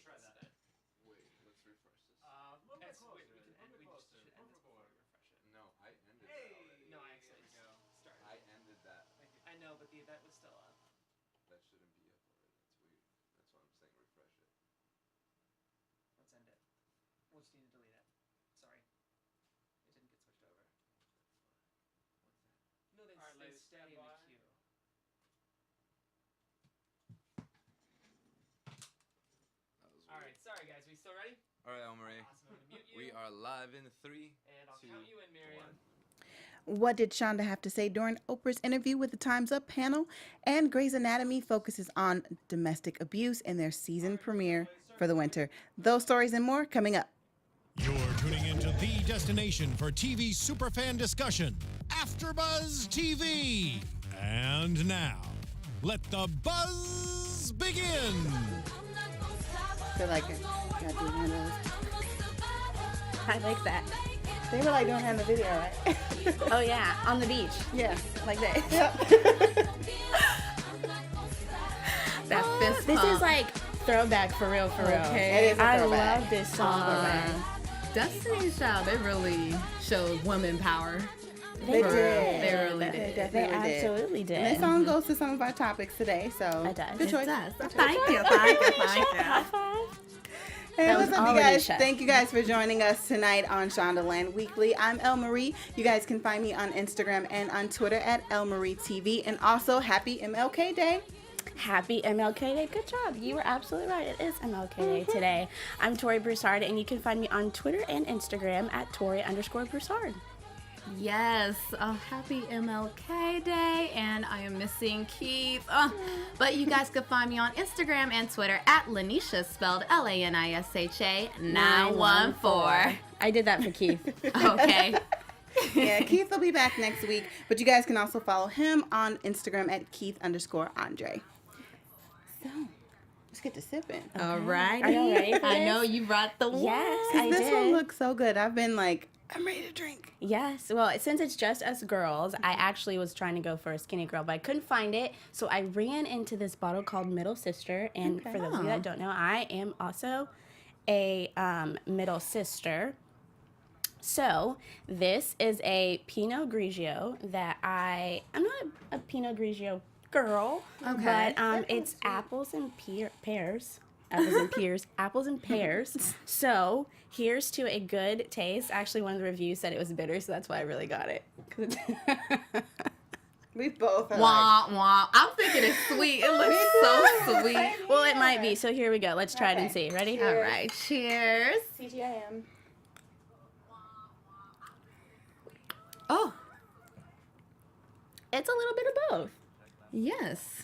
try that. Wait, let's refresh this. We can put it closer, and we just should end this before we refresh it. No, I ended that already. No, I actually started. I ended that. I know, but the event was still up. That shouldn't be up already. That's weird. That's why I'm saying refresh it. Let's end it. We'll just need to delete it. Sorry. It didn't get switched over. No, they stay in the queue. Alright, sorry guys, we still ready? Alright, Elmarie. Awesome, I'm gonna mute you. We are live in 3, And I'll 2, count you in, Miriam. 1. What did Shonda have to say during Oprah's interview with the Time's Up panel? And Grey's Anatomy focuses on domestic abuse in their season premiere for the winter. Those stories and more coming up. You're tuning into the destination for TV superfan discussion, AFTERBUZZ TV. And now, let the buzz begin. I feel like I gotta do one of those. I like that. They were like doing that in the video, right? Oh yeah, on the beach. Yeah, like that. That fist This pump. is like throwback for real, for real. Okay. It is a I throwback. love this song. Destiny's Child, they really showed women power. They For did. real. They really They did. definitely They did. absolutely did. And this song goes to some of our topics today, so It does. good choice. It does. Good choice. Thank you, thank you, thank High you. five. Hey, That what's was up, all you guys? Lynneisha. Thank you guys for joining us tonight on Shondaland Weekly. I'm El Marie. You guys can find me on Instagram and on Twitter at El Marie TV. And also, happy MLK Day. Happy MLK Day. Good job. You were absolutely right. It is MLK Day today. I'm Tori Broussard, and you can find me on Twitter and Instagram at Tori_Broussard. Yes, happy MLK Day, and I am missing Keith. But you guys can find me on Instagram and Twitter at Lynneisha, spelled Lanisha 914. I did that for Keith. Okay. Yeah, Keith will be back next week. But you guys can also follow him on Instagram at Keith_Andre. So, let's get to sipping. All right. Are y'all ready for I this? know you brought the one. Yes, I This did. one looks so good. I've been like, I'm ready to drink. Yes. Well, since it's just us girls, I actually was trying to go for a skinny girl, but I couldn't find it. So I ran into this bottle called Middle Sister. And for those of you that don't know, I am also a middle sister. So this is a Pinot Grigio that I'm not a Pinot Grigio girl, Okay. but it's apples and pears. Apples and pears. Apples and pears. So here's to a good taste. Actually, one of the reviews said it was bitter, so that's why I really got it. We both are Wah, wah. I'm thinking it's sweet. It looks so sweet. Well, it might be. So here we go. Let's try it and see. Ready? All right. Cheers. like, CGIM. Oh, It's a little bit of both. yes.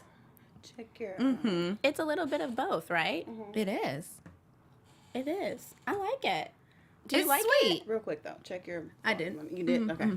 Check your... It's a little bit of both, right? It is. It is. I like it. Do It's you like sweet. Real quick, though. Check your... I did. You did? Okay.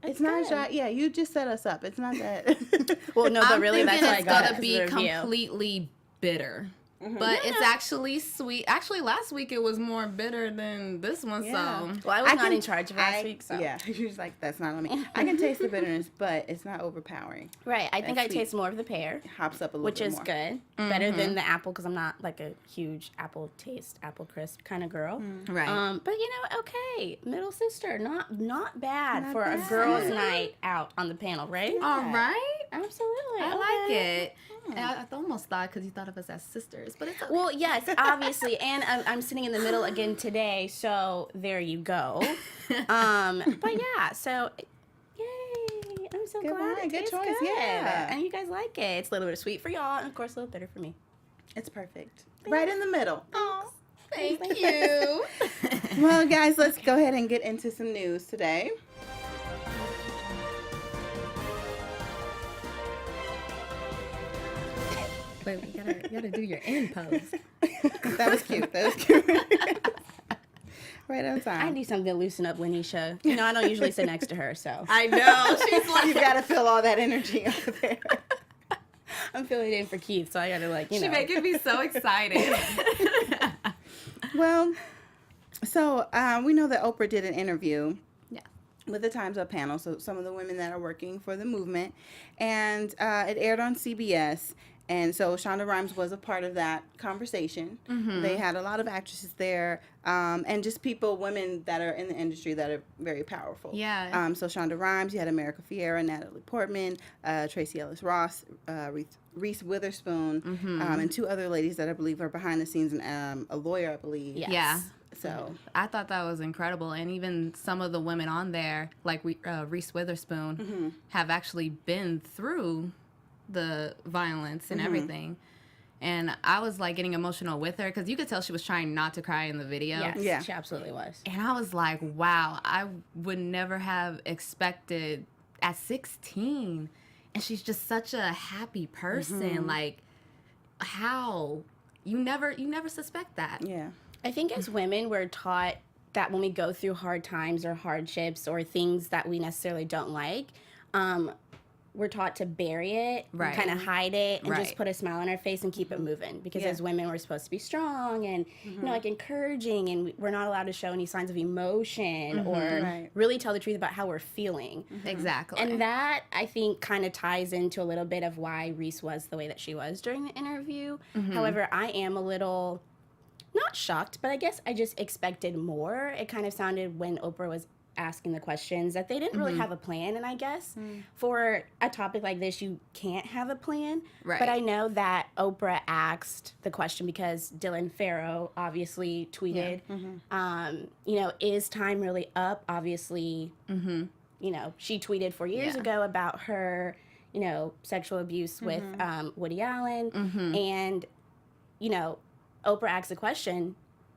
It's not good. dry. Yeah, you just set us up. It's not that... Well, no, but I'm really, that's thinking why I it's got it. gonna 'Cause be of the review. completely bitter. But it's actually sweet. Actually, last week it was more bitter than this one, Yeah. so. Well, I was not in charge of last week, so. Yeah, she was like, that's not on me. I can taste the bitterness, but it's not overpowering. Right. I think That's I sweet. taste more of the pear, It hops up a little which bit is more. good. Better than the apple, because I'm not like a huge apple crisp kind of girl. Right. But you know, okay, middle sister, not bad Not for a bad. girls' night out on the panel, right? All right. Absolutely. I okay. like it. And I almost thought because you thought of us as sisters, but it's okay. Well, yes, obviously, and I'm sitting in the middle again today, so there you go. But yeah, so yay! I'm so Good glad one, it good tastes choice, good. yeah. And you guys like it. It's a little bit of sweet for y'all, and of course a little bitter for me. It's perfect. Right in the middle. Oh, thank you. Well, guys, let's go ahead and get into some news today. Wait, you gotta do your end pose. That was cute. That was cute. Right on I time. need something to loosen up Lynneisha. You know, I don't usually sit next to her, so I know. She's like, You gotta feel all that energy over there. I'm filling it in for Keith, so I gotta she's know. making me so excited. Well, so we know that Oprah did an interview Yeah. with the Time's Up panel, so some of the women that are working for the movement, and it aired on CBS. And so Shonda Rhimes was a part of that conversation. They had a lot of actresses there, and just people, women that are in the industry that are very powerful. Yeah. So Shonda Rhimes, you had America Ferrera, Natalie Portman, Tracy Ellis Ross, Reese Witherspoon, and 2 other ladies that I believe are behind the scenes, and a lawyer, I believe. Yes. Yeah. So I thought that was incredible. And even some of the women on there, like Reese Witherspoon, have actually been through the violence and everything. And I was like getting emotional with her because you could tell she was trying not to cry in the video. Yes, Yeah. she absolutely was. And I was like, wow, I would never have expected at 16. And she's just such a happy person. Like, how? You never suspect that. yeah. I think as women, we're taught that when we go through hard times or hardships or things that we necessarily don't like, we're taught to bury it, Right. kind of hide it, and Right. just put a smile on our face and keep it moving. Because Yeah. as women, we're supposed to be strong and you know, like encouraging, and we're not allowed to show any signs of emotion or Right. really tell the truth about how we're feeling. Exactly. And that, I think, kind of ties into a little bit of why Reese was the way that she was during the interview. However, I am a little, not shocked, but I guess I just expected more. It kind of sounded when Oprah was asking the questions that they didn't really have a plan. And I guess for a topic like this, you can't have a plan. Right. But I know that Oprah asked the question because Dylan Farrow obviously tweeted, you know, is time really up? Obviously, you know, she tweeted 4 years Yeah. ago about her, you know, sexual abuse with Woody Allen. And, you know, Oprah asked the question,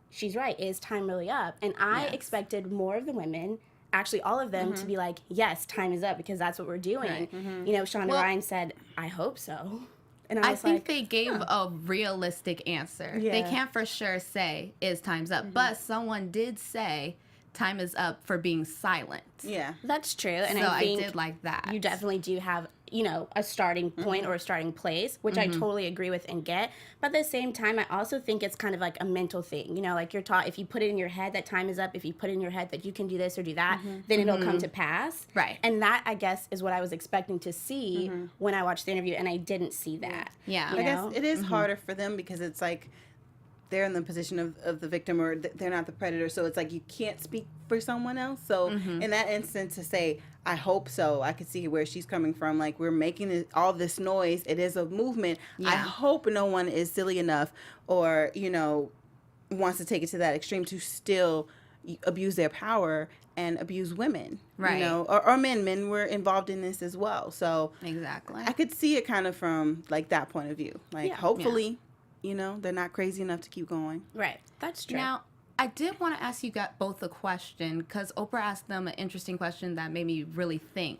she's right, is time really up? And I Yes. expected more of the women, actually all of them, to be like, yes, time is up because that's what we're doing. Right. You know, Shonda Well- Rhimes said, I hope so. And I I was think like, they gave a realistic answer. They Yeah. can't for sure say is time's up, but someone did say time is up for being silent. Yeah. that's true. And So I think did like that. you definitely do have, you know, a starting point or a starting place, which I totally agree with and get. But at the same time, I also think it's kind of like a mental thing. You know, like you're taught, if you put it in your head that time is up, if you put it in your head that you can do this or do that, then it'll come to pass. Right. And that, I guess, is what I was expecting to see when I watched the interview, and I didn't see that. Yeah. You I guess know? it is harder for them because it's like they're in the position of the victim, or they're not the predator. So it's like you can't speak for someone else. So in that instance, to say, I hope so, I could see where she's coming from. Like, we're making all this noise. It is a movement. I Yeah. hope no one is silly enough or, you know, wants to take it to that extreme to still abuse their power and abuse women. Right. You know, or men. Men were involved in this as well. So Exactly. I could see it kind of from like that point of view. Like, Yeah. hopefully, you know, they're not crazy enough to keep going. Right. That's true. Now, I did want to ask you both a question because Oprah asked them an interesting question that made me really think.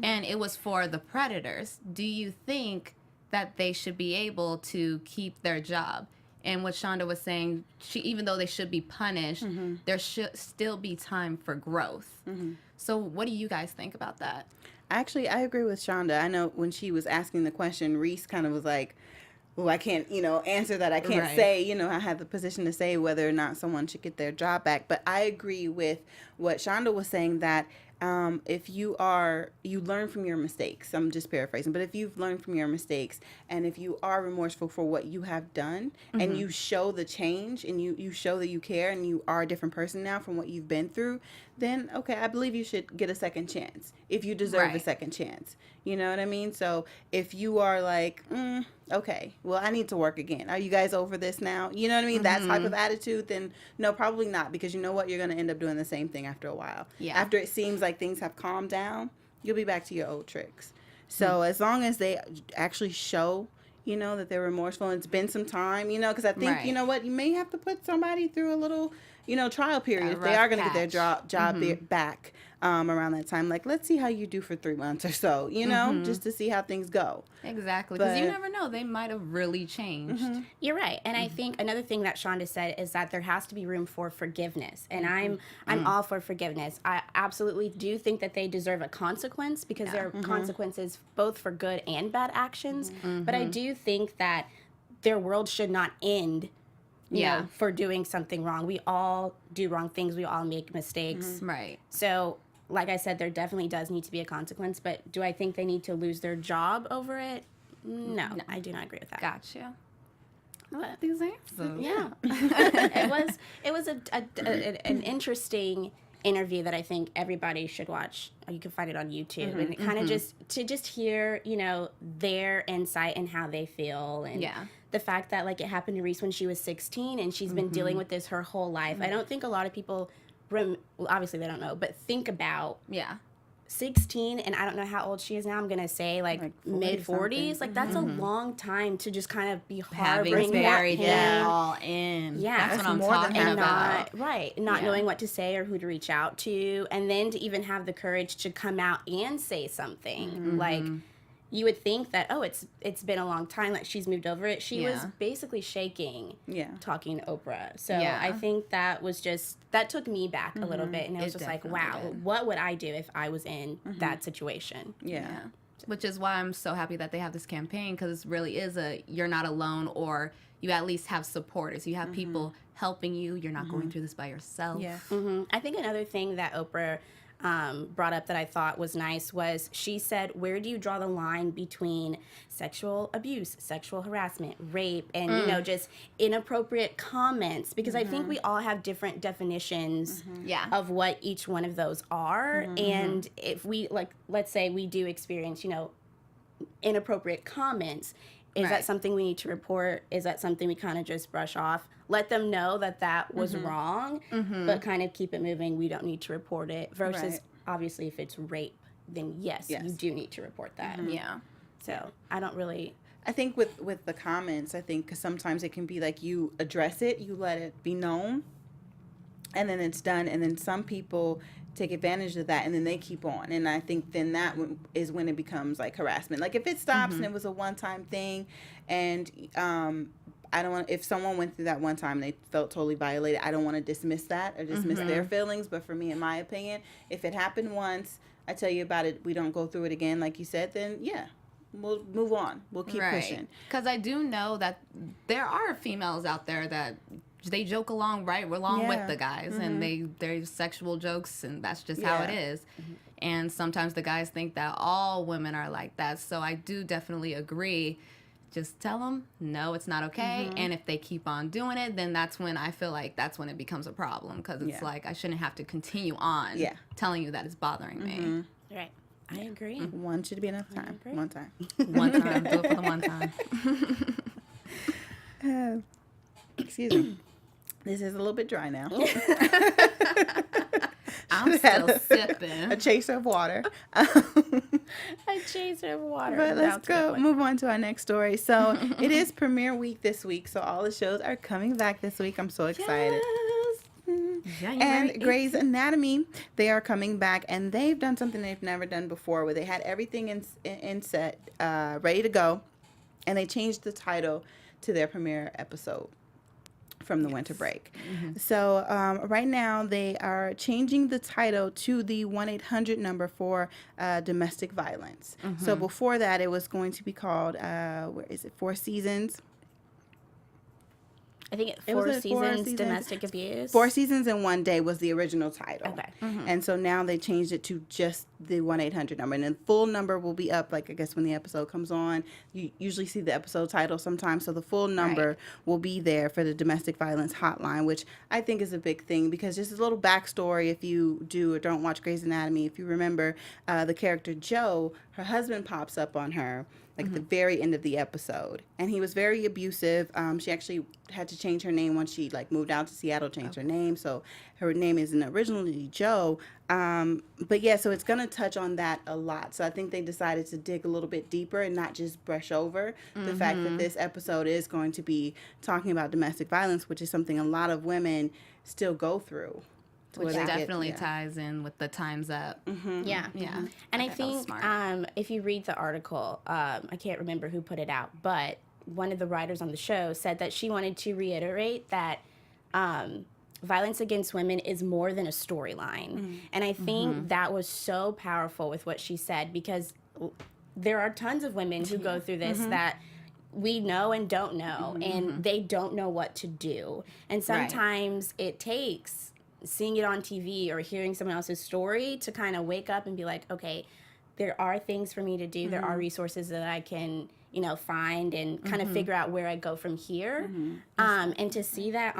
And it was for the predators. Do you think that they should be able to keep their job? And what Shonda was saying, even though they should be punished, there should still be time for growth. So what do you guys think about that? Actually, I agree with Shonda. I know when she was asking the question, Reese kind of was like, well, I can't, you know, answer that. I can't Right. say, you know, I have the position to say whether or not someone should get their job back. But I agree with what Shonda was saying, that if you learn from your mistakes, I'm just paraphrasing, but if you've learned from your mistakes and if you are remorseful for what you have done and you show the change and you show that you care and you are a different person now from what you've been through, then, okay, I believe you should get a second chance if you deserve a Right. second chance. You know what I mean? So if you are like, okay, well, I need to work again. Are you guys over this now? You know what I mean? That type of attitude, then no, probably not, because you know what? You're going to end up doing the same thing after a while. Yeah. After it seems like things have calmed down, you'll be back to your old tricks. So as long as they actually show, you know, that they're remorseful and it's been some time, you know, because I think, Right. you know what, you may have to put somebody through a little, you know, trial period A if they rough are going to get their patch. job back around that time. Like, let's see how you do for 3 months or so, you know, just to see how things go. Exactly. Because you But- never know. They might have really changed. You're right. And I think another thing that Shonda said is that there has to be room for forgiveness. And I'm all for forgiveness. I absolutely do think that they deserve a consequence because there are consequences both for good and bad actions. But I do think that their world should not end, you Yeah. know, for doing something wrong. We all do wrong things. We all make mistakes. Right. So, like I said, there definitely does need to be a consequence. But do I think they need to lose their job over it? No, I do not agree with that. Gotcha. I love these answers. Yeah. it was an interesting interview that I think everybody should watch. You can find it on YouTube, and kind of just hear, their insight and how they feel, and the fact that like it happened to Reese when she was 16 and she's been dealing with this her whole life. I don't think a lot of people obviously they don't know, but think about 16, and I don't know how old she is now. I'm gonna say like mid 40s. Like that's a long time to just kind of be harboring that pain. All in. Yeah, that's what I'm talking about. Not knowing what to say or who to reach out to, and then to even have the courage to come out and say something. Like you would think that it's been a long time, like she's moved over it. She was basically shaking, talking to Oprah. So I think that took me back a little bit, and it was just like, wow, what would I do if I was in that situation? Yeah. Which is why I'm so happy that they have this campaign, because it really is you're not alone, or you at least have supporters. You have people helping you. You're not going through this by yourself. Yeah. I think another thing that Oprah brought up that I thought was nice was she said, where do you draw the line between sexual abuse, sexual harassment, rape, and, just inappropriate comments? Because I think we all have different definitions of what each one of those are. And if we, like, let's say we do experience, inappropriate comments, is that something we need to report? Is that something we kind of just brush off? Let them know that was wrong, but kind of keep it moving. We don't need to report it. Versus, obviously, if it's rape, then yes, you do need to report that. Yeah. So I don't really... I think with the comments, because sometimes it can be like you address it, you let it be known, and then it's done. And then some people take advantage of that, and then they keep on. And I think then that is when it becomes like harassment. Like if it stops and it was a one-time thing, and I don't want, if someone went through that one time and they felt totally violated, I don't want to dismiss that or dismiss their feelings. But for me, in my opinion, if it happened once, I tell you about it, we don't go through it again, like you said, then we'll move on. We'll keep pushing. Because I do know that there are females out there that they joke along with the guys, and there's sexual jokes, and that's just how it is. And sometimes the guys think that all women are like that. So I do definitely agree. Just tell them, no, it's not okay. And if they keep on doing it, then that's when I feel like that's when it becomes a problem. Because it's like I shouldn't have to continue on telling you that it's bothering me. Right. I agree. One should be enough time. One time. One time. Do it for the one time. Excuse me. This is a little bit dry now. I'm still sipping. A chaser of water. A chaser of water. But let's move on to our next story. So it is premiere week this week, so all the shows are coming back this week. I'm so excited. And Grey's Anatomy, they are coming back, and they've done something they've never done before, where they had everything in set, ready to go, and they changed the title to their premiere episode from the winter break. So right now they are changing the title to the 1-800 number for domestic violence. So before that, it was going to be called, 4 Seasons? I think it was 4 seasons, domestic abuse. 4 Seasons in 1 Day was the original title. Okay. And so now they changed it to just the 1-800 number. And the full number will be up, like, I guess when the episode comes on. You usually see the episode title sometimes. So the full number will be there for the domestic violence hotline, which I think is a big thing, because just a little backstory, if you do or don't watch Grey's Anatomy, if you remember the character Jo, her husband pops up on her like at the very end of the episode, and he was very abusive. She actually had to change her name once she moved out to Seattle, changed her name, so her name isn't originally Jo. But yeah, so it's gonna touch on that a lot. So I think they decided to dig a little bit deeper and not just brush over the fact that this episode is going to be talking about domestic violence, which is something a lot of women still go through. Which definitely ties in with the Time's Up. Yeah. And I think if you read the article, I can't remember who put it out, but one of the writers on the show said that she wanted to reiterate that violence against women is more than a storyline. And I think that was so powerful with what she said, because there are tons of women who go through this that we know and don't know, and they don't know what to do. And sometimes it takes seeing it on TV or hearing someone else's story to kind of wake up and be like, okay, there are things for me to do. There are resources that I can, you know, find and kind of figure out where I go from here. And to see that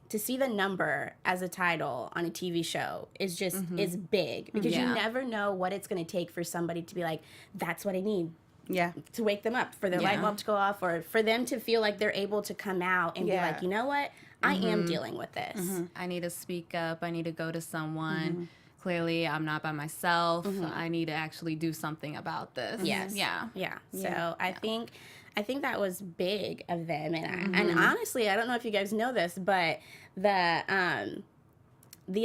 to see the number as a title on a TV show is just is big, because you never know what it's going to take for somebody to be like, that's what I need. Yeah. To wake them up, for their light bulb to go off, or for them to feel like they're able to come out and be like, you know what? I am dealing with this. I need to speak up. I need to go to someone. Clearly, I'm not by myself. I need to actually do something about this. Yes. Yeah. Yeah. So I think that was big of them, and honestly, I don't know if you guys know this, but the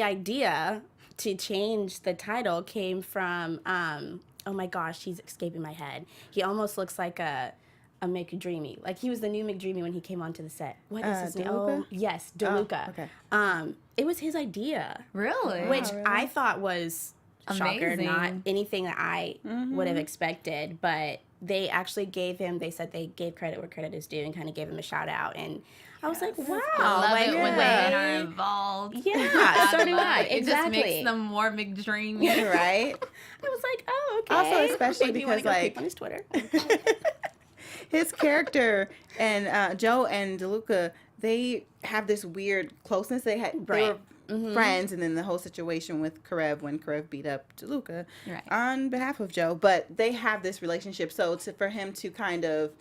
idea to change the title came from oh my gosh, he's escaping my head. He almost looks like a McDreamy. Like, he was the new McDreamy when he came onto the set. What is his name? DeLuca? Oh, yes, DeLuca. Okay. It was his idea. Really? Which I thought was shocker, Amazing. not anything that I would have expected. But they actually gave him, they said they gave credit where credit is due and kind of gave him a shout out. And I was like, wow. I love like, it when yeah. women are involved. Yeah, so do I. It just Exactly. makes them more McDreamy. Right? I was like, oh, okay. Also, especially Maybe you wanna because, go like, peek on his Twitter. his character and Joe and DeLuca, they have this weird closeness. They were friends, and then the whole situation with Karev, when Karev beat up DeLuca on behalf of Joe. But they have this relationship, so for him to kind of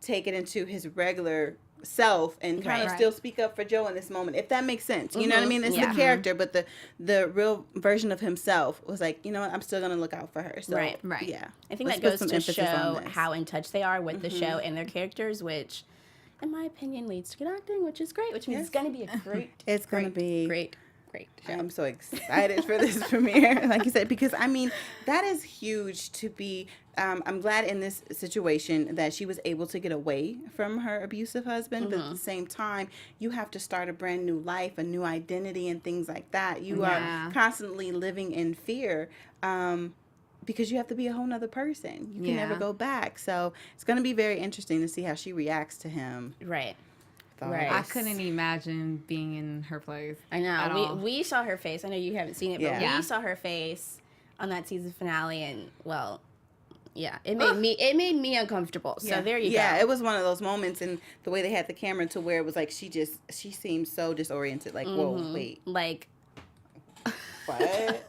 take it into his regular self and kind of still speak up for Joe in this moment, if that makes sense. You know what I mean? It's the character, but the real version of himself was like, you know what, I'm still going to look out for her. So, Right. Yeah. I think Let's that put goes some to emphasis on show this. how in touch they are with the show and their characters, which, in my opinion, leads to good acting, which is great, which means it's going to be a great, It's going to be great show. I'm so excited for this premiere, like you said, because I mean, that is huge to be. I'm glad in this situation that she was able to get away from her abusive husband, but at the same time, you have to start a brand new life, a new identity, and things like that. You are constantly living in fear. Because you have to be a whole nother person. You can never go back. So it's going to be very interesting to see how she reacts to him. Right. Right. I couldn't imagine being in her place. I at know. all. We saw her face. I know you haven't seen it, but we saw her face on that season finale, and well, yeah, it made me uncomfortable. So there you go. Yeah, it was one of those moments, and the way they had the camera to where it was like she seemed so disoriented. Like, whoa, wait, Like, what?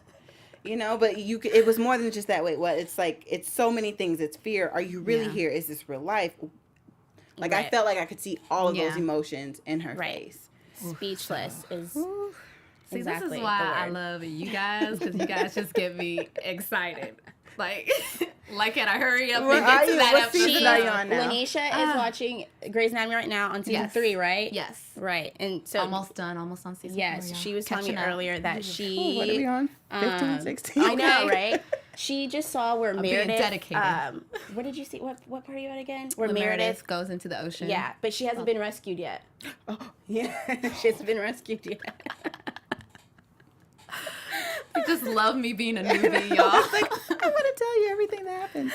You know, but it was more than just that. Wait, what? It's like, it's so many things. It's fear. Are you really here? Is this real life? Like, I felt like I could see all of those emotions in her face. speechless is See, exactly this is why the I word. love you guys, because you guys just get me excited. Like can I hurry up and get to that What episode? season are you on now? Lynneisha is watching Grey's Anatomy right now on season 3, right? Yes. Right. And so Almost done, almost on season 4. yes, y'all. she was telling me Catching up. earlier that she What are we on? 15, 16? I know, right? She just saw where being Meredith dedicated. what did you see? What part are you at again? Where When Meredith Meredith goes into the ocean. yeah, but she hasn't been rescued yet. Yeah. She hasn't been rescued yet. You just love me being a newbie, y'all. I want to tell you everything that happens.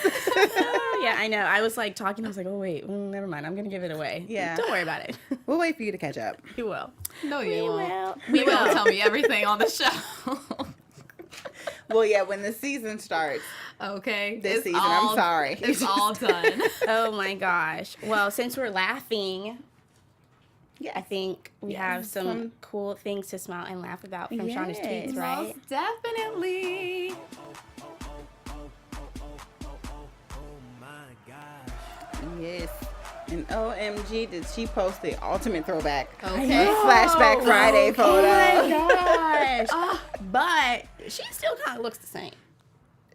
Yeah, I know. I was like talking. I was like, oh wait, never mind. I'm gonna give it away. Yeah. Don't worry about it. We'll wait for you to catch up. You will. No, you won't. We You will tell me everything on the show. Well, yeah, when the season starts Okay. this It's season, all- I'm sorry. It's all done. Oh my gosh. Well, since we're laughing, I think we have some cool things to smile and laugh about from Shonda's tweets, Yes. right? Most definitely. Yes. And OMG, did she post the ultimate throwback? Okay. Flashback Friday photo. Oh my gosh. But she still kind of looks the same.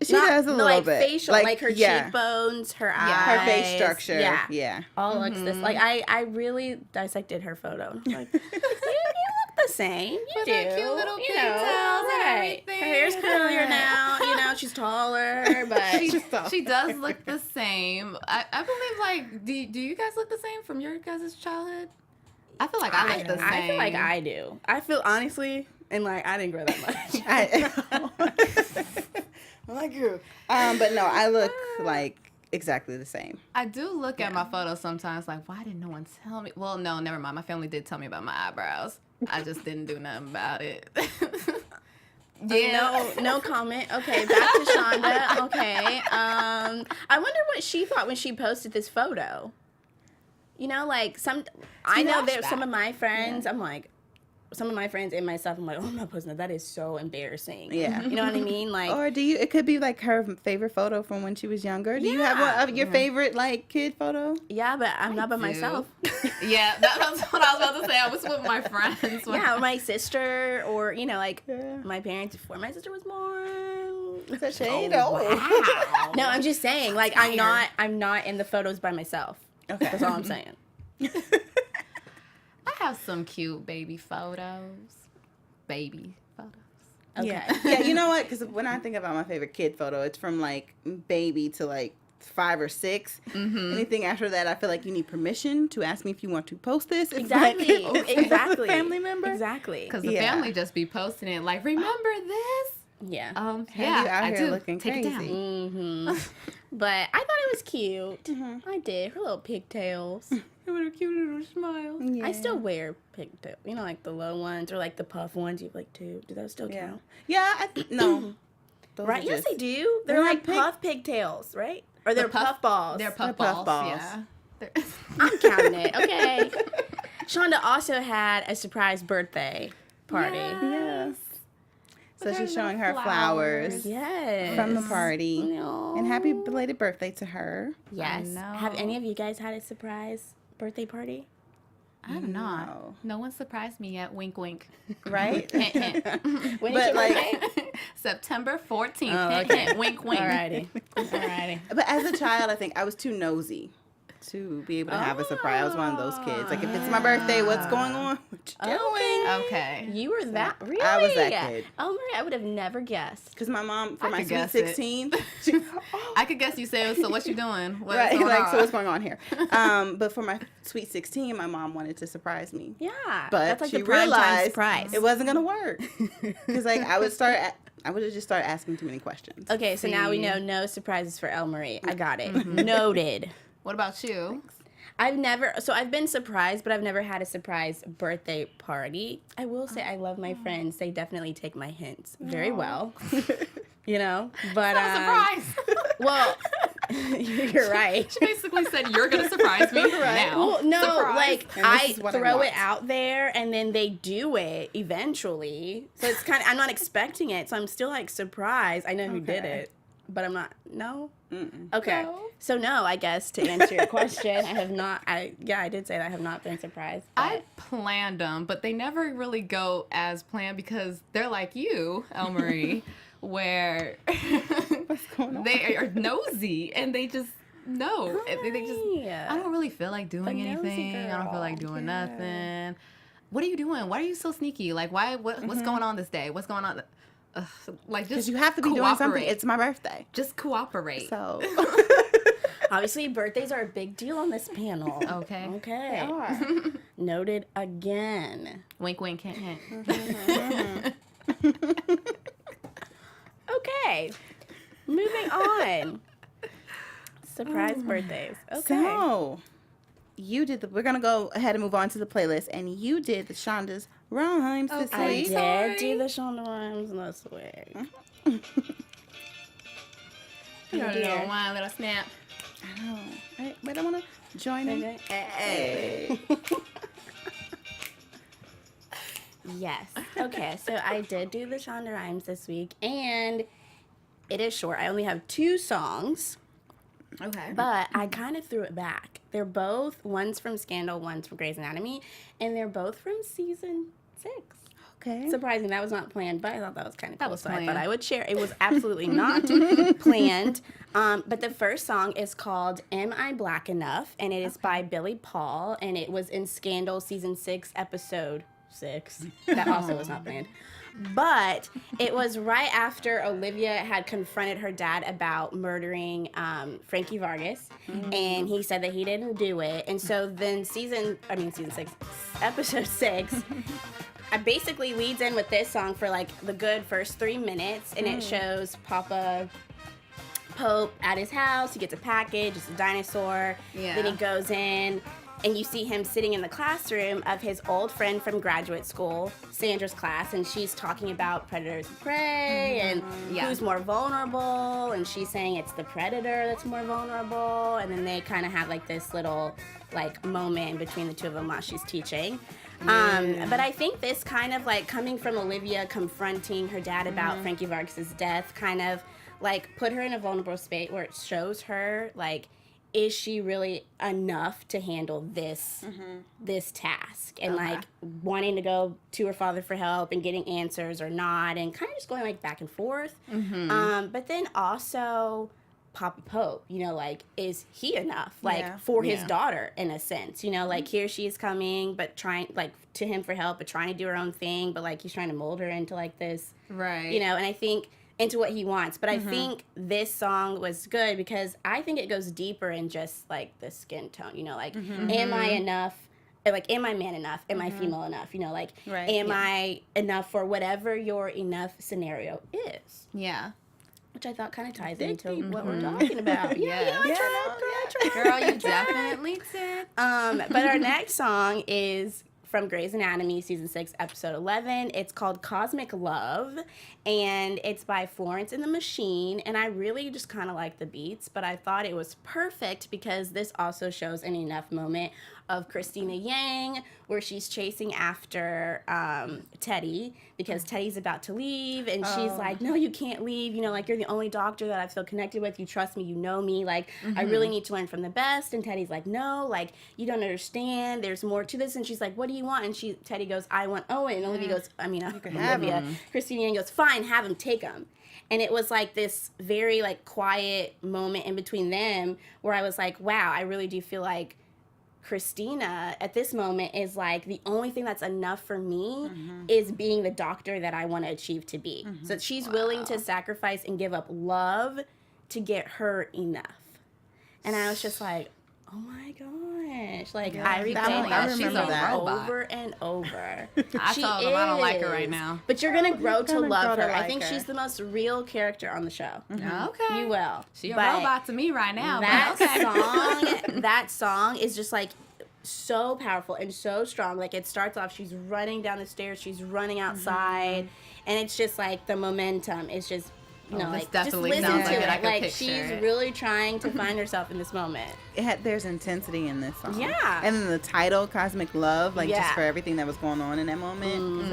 She does a little like bit. facial, like her yeah. cheekbones, her eyes. Her face structure. Yeah. Yeah. All looks this. Like, I really dissected her photo. I'm like, you look the same. You With do. her cute little you pigtails know, and right. everything. Her hair's curlier now. You know, she's taller, but She does look the same. I believe, like, do you guys look the same from your guys' childhood? I feel like I look the same. I feel like I do. I feel honestly, and like I didn't grow that much. Well, I grew. But no, I look like exactly the same. I do look at my photos sometimes like, why didn't no one tell me? Well, no, never mind. My family did tell me about my eyebrows. I just didn't do nothing about it. Yeah. No comment. Okay, back to Shonda. Okay. I wonder what she thought when she posted this photo. You know, like I know that some of my friends, I'm like, some of my friends and myself, I'm like, oh, I'm not posting that. That is so embarrassing. Yeah. You know what I mean? Like, or it could be like her favorite photo from when she was younger. Do you have one of your favorite like kid photo? yeah, but I'm not by myself. Yeah, that's what I was about to say. I was with my friends. Yeah, my sister, or you know, like my parents before my sister was born. Is that shade? Wow. No, I'm just saying, like, I'm not in the photos by myself. Okay. That's all I'm saying. I have some cute baby photos. Baby photos. Okay. Yeah, you know what? Because when I think about my favorite kid photo, it's from like baby to like 5 or 6. Mm-hmm. Anything after that, I feel like you need permission to ask me if you want to post this. It's Exactly. like, Exactly. family member. Exactly. Because the family just be posting it like, remember this? Yeah. Yeah, you out I here do. looking Take crazy. it down. Mm-hmm. But I thought it was cute. I did. Her little pigtails. With a cute little smile. Yeah. I still wear pigtails. You know, like the low ones or like the puff ones. You have like 2. Do those still count? Yeah, no. Those Right? are Yes, just- they do. They're They're like like puff pigtails, right? Or they're puff balls. They're puff puff balls. balls. Yeah. I'm counting it. Okay. Shonda also had a surprise birthday party. Yes. So With her she's showing little her flowers Yes. from the party. No. And happy belated birthday to her. Yes. I know. Have any of you guys had a surprise birthday party? I have not. No. No one surprised me yet. Wink, wink. Right? Hint, hint. When But, is your like- birthday? September 14th. Oh, Hint, okay. hint. Wink, wink. Alrighty. But as a child, I think I was too nosy to be able to have a surprise. I was one of those kids. Like, if it's my birthday, what's going on? What you doing? Okay. You were that really? I was that kid. Oh, Marie, I would have never guessed. Because my mom, for I my could sweet guess it. 16, I could guess you say, so what you doing? What's right? going Like, on? so what's going on here? But for my sweet 16, my mom wanted to surprise me. Yeah, But that's like she the prime time realized surprise. it wasn't gonna work. Because like I would just start asking too many questions. Okay, so now we See. know no surprises for El Marie. I got it. Noted. What about you? I've been surprised, but I've never had a surprise birthday party. I will say I love my friends. They definitely take my hints very well. You know, but Surprise! well, you're right. She basically said, you're going to surprise me now. Well, no, Surprise. like And this I is what I throw it want. out there and then they do it eventually. So it's kind of, I'm not expecting it. So I'm still like surprised. I know who did Okay. it, but I'm not, no? Mm-mm. Okay. No. So no, I guess to answer your question, I have not, I did say that I have not been surprised. I planned them, but they never really go as planned because they're like you, El Marie, where What's going on? they are nosy and they just know. They just, I don't really feel like doing The nosy anything. I don't feel like girl. doing nothing. What are you doing? Why are you so sneaky? Like, what's going on this day? What's going on? Like, just Because you have to be doing something. cooperate. It's my birthday. Just cooperate. So Obviously, birthdays are a big deal on this panel. Okay. Okay. they are. Noted again. Wink, wink, hint, hint. Okay. Moving on. Surprise birthdays. Okay. So you did we're gonna go ahead and move on to the playlist, and you did the Shonda's Rhimes this I week. did do the Shonda Rhimes this week. Little wine, little snap. Oh, wait, I wanna join in. Hey. Yes. Okay, so I did do the Shonda Rhimes this week, and it is short. I only have 2 songs, Okay. but I kind of threw it back. They're both, one's from Scandal, one's from Grey's Anatomy, and they're both from season 6. Okay. Surprising, that was not planned, but I thought that was kind of cool, was so I planned. thought I would share. It was absolutely not planned. But the first song is called Am I Black Enough? And it is by Billy Paul, and it was in Scandal season 6, episode 6. That also was not planned. But it was right after Olivia had confronted her dad about murdering Frankie Vargas, and he said that he didn't do it. And so then season 6, episode 6, I basically leads in with this song for like the good first 3 minutes, and it shows Papa Pope at his house. He gets a package. It's a dinosaur. Yeah. Then he goes in, and you see him sitting in the classroom of his old friend from graduate school, Sandra's class, and she's talking about predators and prey and who's more vulnerable, and she's saying it's the predator that's more vulnerable, and then they kind of have like this little like moment in between the two of them while she's teaching. But I think this kind of like coming from Olivia confronting her dad about Frankie Vargas's death kind of like put her in a vulnerable state where it shows her like, is she really enough to handle this this task, and like wanting to go to her father for help and getting answers or not, and kind of just going like back and forth. But then also Papa Pope, you know, like, is he enough like for his daughter in a sense, you know, like here she is coming but trying like to him for help but trying to do her own thing, but like he's trying to mold her into like this, right, you know, and I think into what he wants. But I think this song was good because I think it goes deeper in just like the skin tone, you know, like am I enough, like am I man enough, am I female enough, you know, like am I enough for whatever your enough scenario is, which I thought kind of ties into what we're talking about. I tried. Girl, you definitely did. But our next song is from Grey's Anatomy, Season 6, Episode 11. It's called Cosmic Love, and it's by Florence and the Machine, and I really just kind of like the beats, but I thought it was perfect because this also shows an enough moment of Christina Yang, where she's chasing after Teddy, because Teddy's about to leave, and she's like, no, you can't leave, you know, like, you're the only doctor that I feel connected with, you trust me, you know me, like, I really need to learn from the best, and Teddy's like, no, like, you don't understand, there's more to this, and she's like, what do you want, and Teddy goes, I want Owen, and Olivia goes, Christina Yang goes, fine, have him, take him. And it was like this very like quiet moment in between them where I was like, wow, I really do feel like Christina at this moment is like, the only thing that's enough for me is being the doctor that I want to achieve to be. So she's willing to sacrifice and give up love to get her enough. And I was just like, oh my gosh. Like, I replay that. She's that over and over. I told them I don't like her right now. But you're going to grow to love her. I think she's the most real character on the show. Okay. You will. She a robot to me right now. That song is just like so powerful and so strong. Like, it starts off, she's running down the stairs, she's running outside, and it's just like the momentum is just, you know, like, just listen to it. Like, she's really trying to find herself in this moment. There's intensity in this song. Yeah. And then the title, Cosmic Love, like, just for everything that was going on in that moment.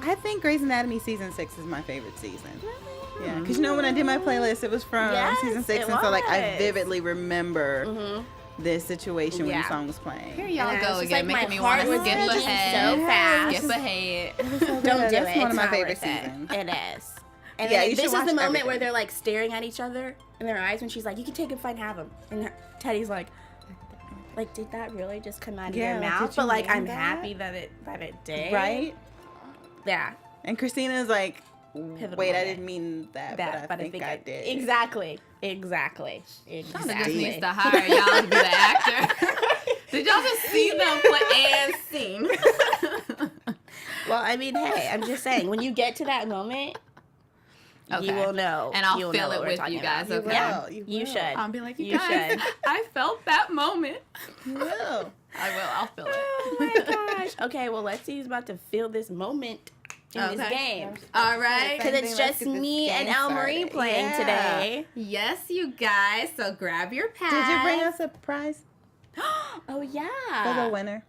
I think Grey's Anatomy Season 6 is my favorite season. Really? Yeah. Because, you know, when I did my playlist, it was from Season 6. And so, like, I vividly remember this situation when the song was playing. Here y'all go again, making me want to skip ahead. So fast. Skip ahead. Don't do it. It's one of my favorite seasons. It is. And then this is the moment where they're like staring at each other in their eyes when she's like, you can take him, fine, have him. And Teddy's like, did that really just come out of your mouth? But like, I'm happy that it did. Right? Yeah. And Christina's like, Pivotal wait, moment. I didn't mean that, but I think I did. Exactly. Shonda just needs to hire y'all to be the actor. Did y'all just see them play and sing? Well, I mean, hey, I'm just saying, when you get to that moment, you will know. And I'll feel it with you guys. Okay. Yeah, you should. I'll be like, you guys, I felt that moment. You will. I will. I'll feel it. Oh my gosh. Okay, well, let's see who's about to feel this moment in this game. All right. Because it's just me and El Marie playing today. Yes, you guys. So grab your pads. Did you bring us a prize Oh, yeah. for the winner?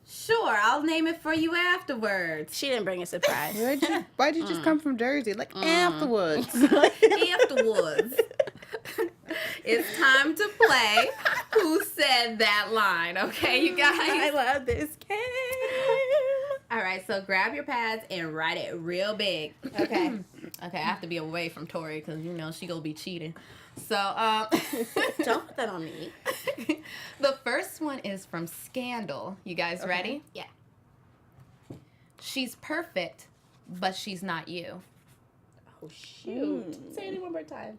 Sure, I'll name it for you afterwards. She didn't bring a surprise. Why'd you just come from Jersey? Like, afterwards. Afterwards. It's time to play Who Said That Line, okay, you guys? I love this game. All right, so grab your pads and write it real big. Okay. Okay, I have to be away from Tori because, you know, she gonna be cheating. So, Don't put that on me. The first one is from Scandal. You guys ready? Yeah. She's perfect, but she's not you. Oh, shoot. Say it one more time.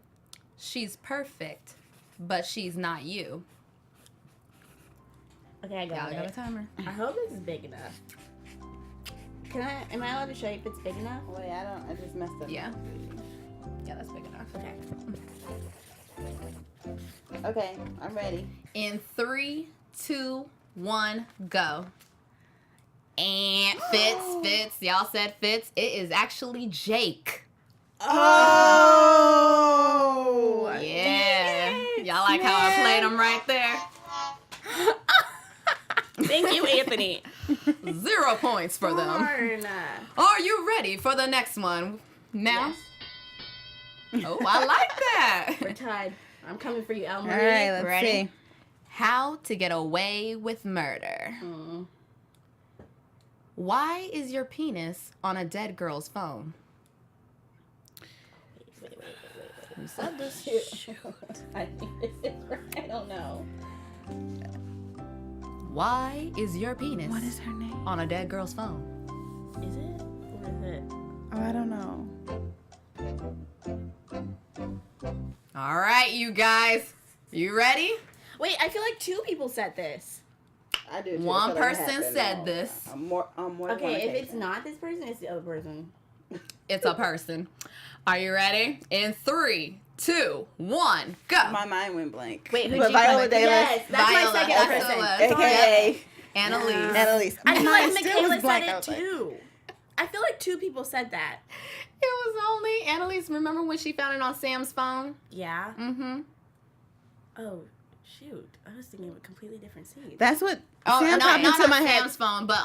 She's perfect, but she's not you. Okay, I got Y'all got a timer. I hope this is big enough. Am I allowed to show you if it's big enough? Wait, I just messed up. Yeah. Yeah, that's big enough. Okay. Okay, I'm ready. In 3, 2, 1, go. And Fitz. Y'all said Fitz. It is actually Jake. Oh. Yeah. Y'all like how I played him right there? Thank you, Anthony. 0 points for them. Are you ready for the next one? Now? Yes. Oh, I like that. We're tied. I'm coming for you, El All Marie. right, let's Ready? see. How to get away with murder. Why is your penis on a dead girl's phone? Wait. You said this. Shoot. I think this is right. I don't know. Why is your penis What is her name? on a dead girl's phone? Is it? Or is it? Oh, I don't know. All right, you guys. You ready? Wait, I feel like 2 people said this. I do. One person said this. I'm more Okay, if it's not this person, it's the other person. It's a person. Are you ready? In 3, 2, 1, go. My mind went blank. Wait, who'd But you Viola put? Davis. Yes, that's Viola, my second that's person. the AKA Annalise. Annalise. I feel Mine like still Michaela was blank. said I it was like, too. I feel like 2 people said that. It was only Annalise. Remember when she found it on Sam's phone? Yeah. Mm-hmm. Oh, shoot. I was thinking of a completely different scene. That's what Oh, Sam no, popped not into on my head. Sam's phone, but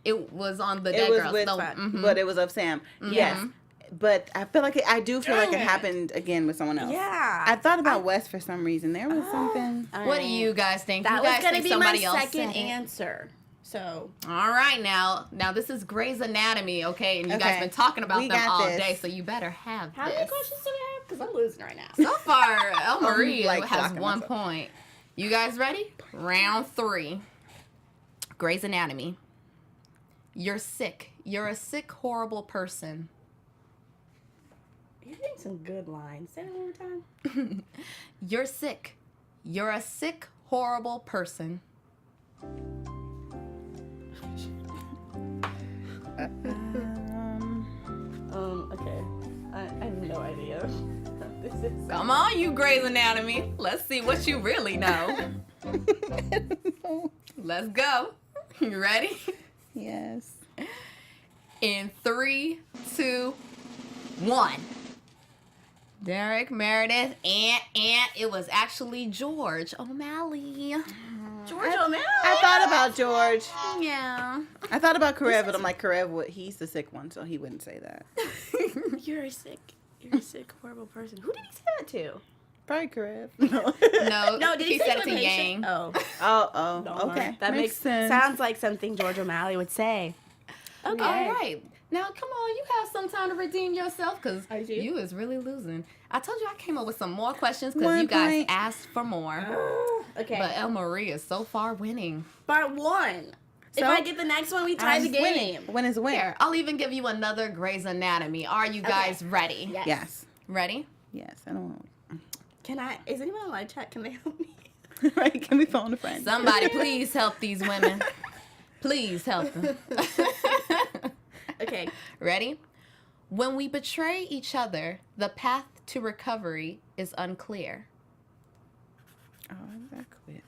it was on the It dead was girl. with, mhm. but it was of Sam. Yes, but I feel like I do feel like it happened again with someone else. Yeah. I thought about Wes for some reason. There was something. What do you guys think? That you was guys going to think be somebody my else second said it? answer. So. All right, now this is Grey's Anatomy, okay? And you guys Okay. been talking about We them got all this. day, so you better have How this. many questions do we have? Because I'm losing right now. So far, El Marie like has blocking 1 myself. point. You guys ready? Round 3. Grey's Anatomy. You're sick. You're a sick, horrible person. You're getting some good lines. Say it one more time. You're sick. You're a sick, horrible person. Okay. I have no idea. This is. Come on, you Grey's Anatomy. Let's see what you really know. Let's go. You ready? Yes. In 3, 2, 1. Derek, Meredith, and it was actually George O'Malley. George O'Malley. I thought about George. Yeah. I thought about Karev, but I'm like, Karev, he's the sick one, so he wouldn't say that. You're a sick, horrible person. Who did he say that to? Probably Karev. No, did he say said to it a to patient? Yang. Oh, Okay. that makes sense. sounds like something George O'Malley would say. Okay. All right. Now, come on. You have some time to redeem yourself because I do. you is really losing. I told you I came up with some more questions because 1 you guys point. asked for more. Okay. But El Marie is so far winning. Part 1. If So, I get the next one, we tie the game. When is when? Here, I'll even give you another Grey's Anatomy. Are you guys ready? Yes. Yes. Ready? Yes. I don't know. Can I? Is anyone on live chat? Can they help me? Right? Can we phone a friend? Somebody please help these women. Please help them. Okay. Ready? When we betray each other, the path to recovery is unclear. Oh, I quit.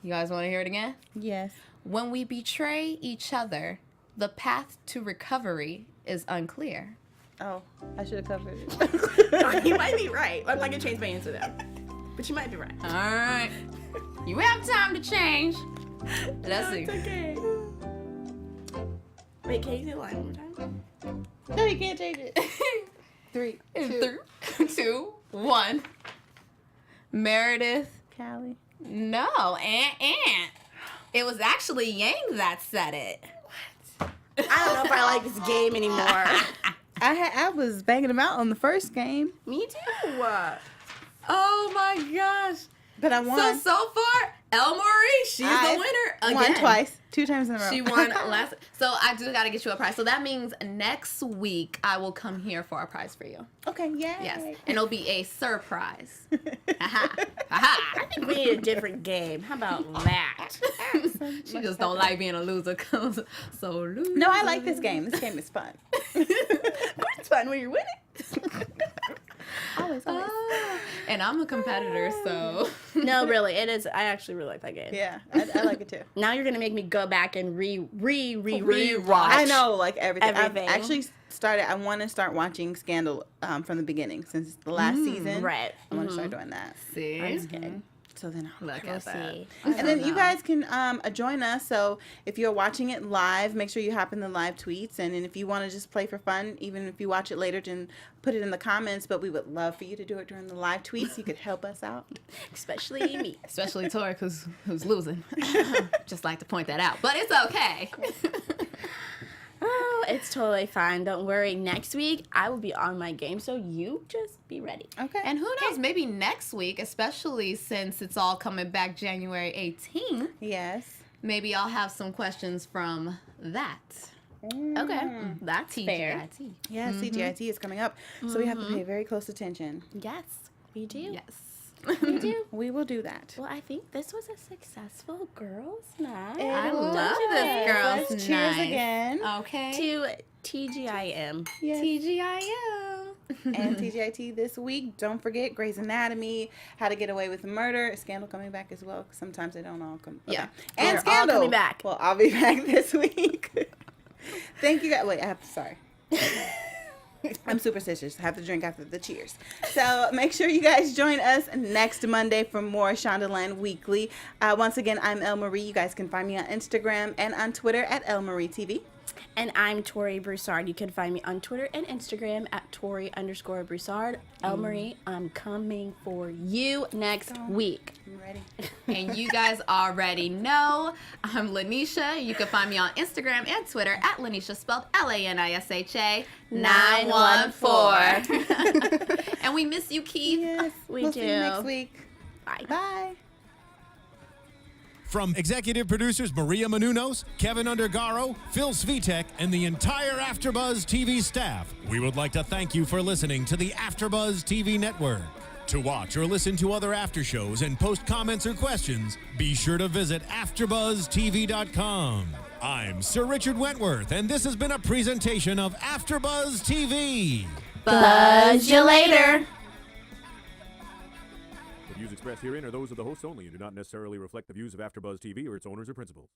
You guys want to hear it again? Yes. When we betray each other, the path to recovery is unclear. Oh, I should have covered it. You might be right. I'm not gonna change my answer though. But you might be right. All right. You have time to change. Let's see. It's okay. Wait, can you say the line one more time? No, you can't change it. 3, 2, 3, 2, 1. Meredith. Callie. No, Aunt. It was actually Yang that said it. I don't know if I like this game anymore. I was banging them out on the first game, Me too. Oh my gosh. but I won. So far, El Marie, she's the winner again. Won twice, 2 times in a row. She won last. So I do got to get you a prize. So that means next week I will come here for a prize for you. Okay, yay. Yes, and it'll be a surprise. Aha, aha. I think we need a different game. How about that? She just don't like being a loser. 'Cause so loser. No, I like this game. This game is fun. Of course it's fun when you're winning. Always. Ah. And And I'm a competitor, so. No, really, it is. I actually really like that game. Yeah, I like it too. Now you're gonna make me go back and rewatch. I know, like everything. Everything. I've actually started. I want to start watching Scandal from the beginning since it's the last season. Right. I want to start doing that. See? I'm just kidding. So then I'll Look go at that. See. And then you guys can join us. So if you're watching it live, make sure you hop in the live tweets. And then if you want to just play for fun, even if you watch it later, then put it in the comments. But we would love for you to do it during the live tweets. You could help us out. Especially me. Especially Tori, who's losing. Just like to point that out. But it's okay. Oh, it's totally fine. Don't worry. Next week, I will be on my game, so you just be ready. Okay. And who knows, maybe next week, especially since it's all coming back January 18th, Yes. maybe I'll have some questions from that. Okay, that's fair. TGIT. Yeah, CGIT is coming up. So we have to pay very close attention. Yes, we do. Yes. We do. We will do that. Well, I think this was a successful girls' night. I love this girl's Let's cheers night. again. Okay. To TGIM. Yes. TGIM. And TGIT this week. Don't forget Grey's Anatomy, How to Get Away with Murder, Scandal coming back as well. 'Cause sometimes they don't all come. Yeah. And They're all Scandal coming back. Well, I'll be back this week. Thank you guys. Wait, sorry. I'm superstitious. I have to drink after the cheers. So make sure you guys join us next Monday for more Shondaland Weekly. Once again, I'm Elle Marie. You guys can find me on Instagram and on Twitter at Elle Marie TV. And I'm Tori Broussard. You can find me on Twitter and Instagram at Tori_Broussard. Elle Marie, I'm coming for you next week. I'm ready. And you guys already know, I'm Lynneisha. You can find me on Instagram and Twitter at Lynneisha, spelled Lanisha 914. And we miss you, Keith. Yes, We we'll see you do. next week. Bye. Bye. From executive producers Maria Menounos, Kevin Undergaro, Phil Svitek, and the entire AfterBuzz TV staff, we would like to thank you for listening to the AfterBuzz TV network. To watch or listen to other after shows and post comments or questions, be sure to visit AfterBuzzTV.com. I'm Sir Richard Wentworth, and this has been a presentation of AfterBuzz TV. Buzz you later. The views expressed herein are those of the hosts only and do not necessarily reflect the views of AfterBuzz TV or its owners or principals.